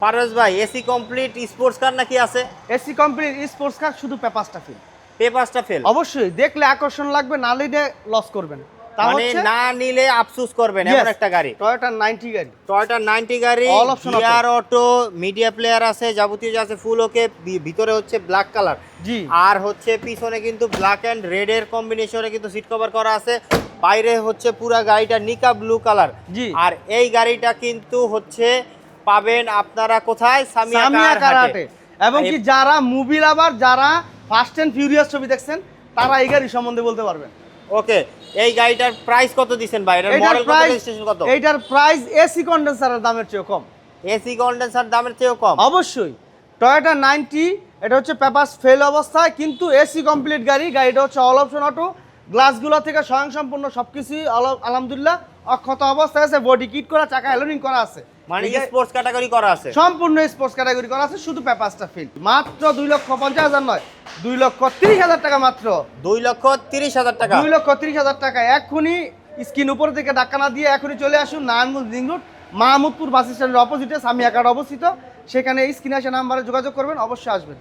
পারভেজ ভাই AC complete sports car নাকি আছে? এসি কমপ্লিট স্পোর্টস কার, শুধু পেপারসটা ফিল। পেপারসটা ফেল? অবশ্যই দেখলে আকর্ষণ লাগবে, না নিলে লস করবেন। তা মানে হচ্ছে না নিলে আফসোস করবেন এমন একটা গাড়ি। টয়োটা 90 গাড়ি, টয়োটা 90 গাড়ি, All option auto। Gear auto, media player আছে, যাবতীয় যা আছে ফুল ওকে। ভিতরে হচ্ছে ব্ল্যাক কালার, জি। আর হচ্ছে পিছনে কিন্তু ব্ল্যাক এন্ড রেড এর কম্বিনেশনে কিন্তু সিট কভার করা আছে। বাইরে হচ্ছে পুরা গাড়িটা নিকা ব্লু কালার। জি। আর এই গাড়িটা কিন্তু হচ্ছে পাবেন আপনারা কোথায়? সামিয়া সামিয়া কার কার হাটে। এবং কি যারা মুভি লাভার, যারা ফাস্ট এন্ড ফিউরিয়াস ছবি দেখছেন, তারা এই গাড়ি সম্বন্ধে বলতে পারবেন। ওকে, এই গাড়িটার প্রাইস কত দিবেন ভাই? এর মডেল কত, রেজিস্ট্রেশন কত? এইটার প্রাইস এসি কন্ডেন্সারের দামের চেয়ে কম। এসি কন্ডেন্সার দামের চেয়েও কম? অবশ্যই। টয়োটা 90 এটা হচ্ছে পেপারস ফেল অবস্থায়, কিন্তু এসি কমপ্লিট গাড়ি। গাড়িটা হচ্ছে অল অপশন অটো, গ্লাসগুলো থেকে স্বয়ংসম্পূর্ণ সবকিছুই আলহামদুলিল্লাহ অক্ষত অবস্থায় আছে। বডি কিট করা, চাকা অ্যালোরিং করা আছে, মানে স্পোর্টস ক্যাটাগরি করা আছে, সম্পূর্ণ স্পোর্টস ক্যাটাগরি করা আছে। শুধু পেপারসটা ফিল। মাত্র 2,50,000 নয়, 2,30,000 টাকা মাত্র। 2,30,000 টাকা? 2,30,000 টাকা। এক্ষুনি স্ক্রিন উপর থেকে ধাক্কা না দিয়ে এখনই চলে আসুন নারায়ণগঞ্জ রিং রোড, মাহমুদপুর বাস স্ট্যান্ডের অপোজিটে সামিয়া কার অবস্থিত। সেখানে স্ক্রিনে আসে নাম্বারে যোগাযোগ করবেন, অবশ্যই আসবেন।